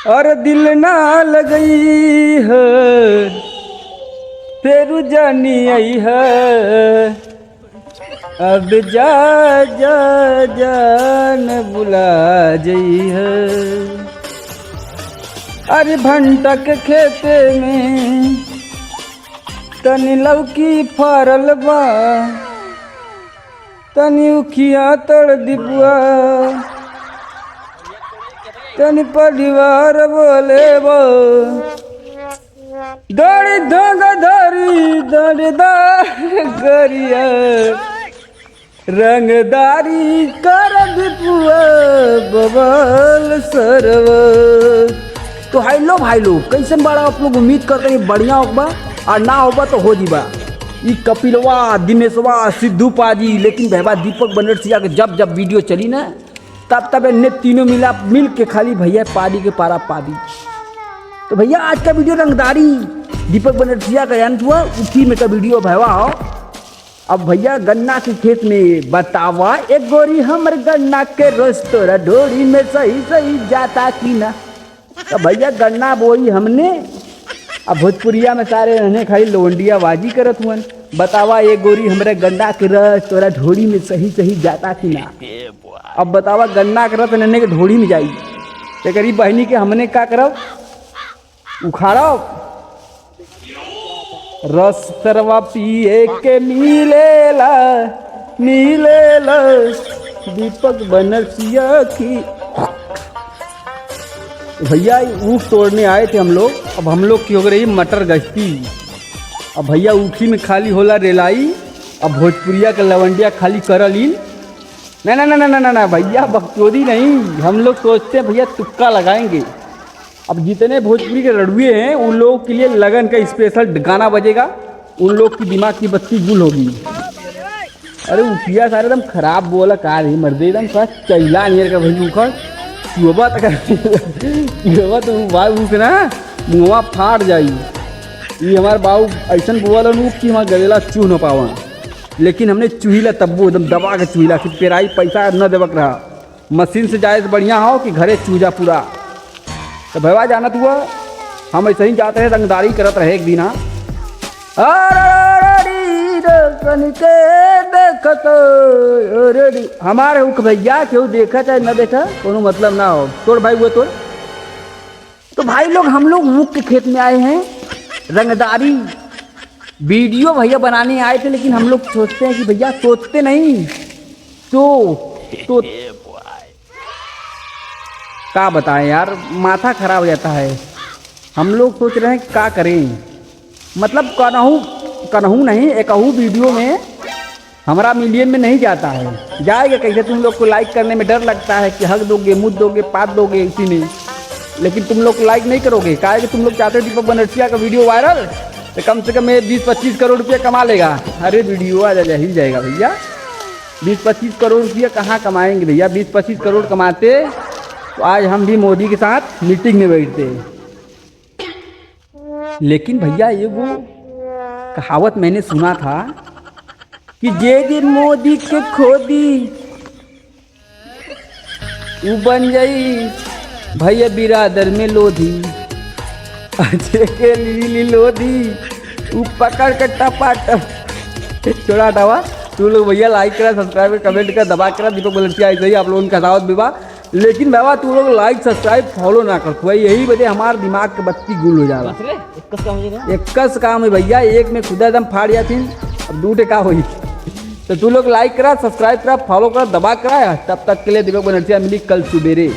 और दिल ना लगई है तेरू जानी आई है। अब जा जा जान बुला जई है। अरे भंटा के खेते में तनी लौकी फरल बा, तनी उखिया तड़ दिपुआ, तनी परिवार बोले बो दौड़ी धोग धरी दौड़दार गरिया रंगदारी कर दिपुआ बबल सरव। तो हाई लो भाई लोग, कैसन बड़ा आप लोग उम्मीद करते हैं बढ़िया होगा और ना होगा तो हो जीबा। ई कपिलवा, दिनेशवा, सिद्धू पाजी, लेकिन भैया दीपक बनरसिया के जब जब वीडियो चली ना तब इन्हें तीनों मिल के खाली भैया पादी के पारा पादी। तो भैया आज का वीडियो रंगदारी दीपक बनरसिया का अंत हुआ उसी में का वीडियो भैया हो। अब भैया गन्ना के खेत में बतावा एक गोरी हमर गन्ना के रोज तोरा ढोरी में सही सही जाता की ना। तो भैया गन्ना बोई हमने, अब भोजपुरिया में सारे रहने खाली लोंडिया बाजी करत हुआ। बतावा ये गोरी हमरे गन्ना के रस तोरा ढोरी में सही सही जाता कि ना। अब बतावा गन्ना के रस नन्हे के ढोरी में जाई तो गरीब बहनी के हमने का करब उखाड़ब। रस सरवा पिए के मिलेला मिलेला दीपक बनरसिया की। भैया ऊख तोड़ने आए थे हम लोग। अब हम लोग की हो रही मटर गश्ती। अब भैया ऊखी में खाली होला रेलाई, अब भोजपुरिया का लवंडिया खाली करलीन। ना ना ना ना ना ना भैया बकचोदी नहीं, हम लोग सोचते हैं भैया तुक्का लगाएंगे। अब जितने भोजपुरी के रड़ुए हैं उन लोगों के लिए लगन का स्पेशल गाना बजेगा, उन लोग की दिमाग की बत्ती गुल होगी। अरे उठिया सारे एकदम खराब बोला कार ही मर्दे एकदम सा चैला नियर का भैया उखड़ युवा तो बाबू के ना मुँहवा फाट जाई। ये हमारे बाबू ऐसा बोला कि हमारा गलेला चूह न पावा, लेकिन हमने चूहिला तब्बू एकदम दबा के चूहिला कि पेराई पैसा न देवक रहा। मशीन से जाए तो बढ़िया हो कि घरे चूजा पूरा। तो भैया जानत हुआ हम ऐसे ही जाते हैं रंगदारी करत रहे एक दिन। हमारे उख भैया क्यों देखा चाहे न देखा कोनो मतलब ना हो। तोड़ भाई वो तोड़। तो भाई लोग हम लोग ऊख के खेत में आए हैं रंगदारी वीडियो भैया बनाने आए थे, लेकिन हम लोग सोचते हैं कि भैया सोचते नहीं तो क्या बताएं यार, माथा खराब हो जाता है। हम लोग सोच रहे हैं क्या करें, मतलब कनहू नहीं एकहू वीडियो में हमारा मिलियन में नहीं जाता है। जाएगा कैसे, तुम लोग को लाइक करने में डर लगता है कि हक दोगे मुद दोगे पात दोगे इसी में, लेकिन तुम लोग लाइक नहीं करोगे। क्या है कि तुम लोग चाहते हो दीपक बनरसिया का वीडियो वायरल तो कम से कम 20-25 करोड़ रुपया कमा लेगा। अरे वीडियो आ जा ही जाएगा भैया। 20-25 करोड़ रुपया कहाँ कमाएंगे भैया, 20-25 करोड़ कमाते तो आज हम भी मोदी के साथ मीटिंग में बैठते। लेकिन भैया ये वो कहावत मैंने सुना था कि जे दिन मोदी के खोदी वो बन जाई भैया बिरादर में लोधी। अजय के लीली लोधी वो पकड़ के टपाटप छोड़ा टावा। तू लोग भैया लाइक करा सब्सक्राइब कमेंट कर दबा करा दीपक बनरसिया ऐसे ही आप लोगों की कसावत विवाह। लेकिन बाबा तू लोग लाइक सब्सक्राइब फॉलो ना कर भाई, यही वजह हमारे दिमाग के बत्ती गुल हो जाला। एक काम है भैया, एक में खुदा एकदम फाड़ जाती अब दूटे का हुई। तो तू लोग लाइक करा सब्सक्राइब करा फॉलो करा दबा करा। तब तक के लिए दीपक बनरसिया मिली कल सुबेरे।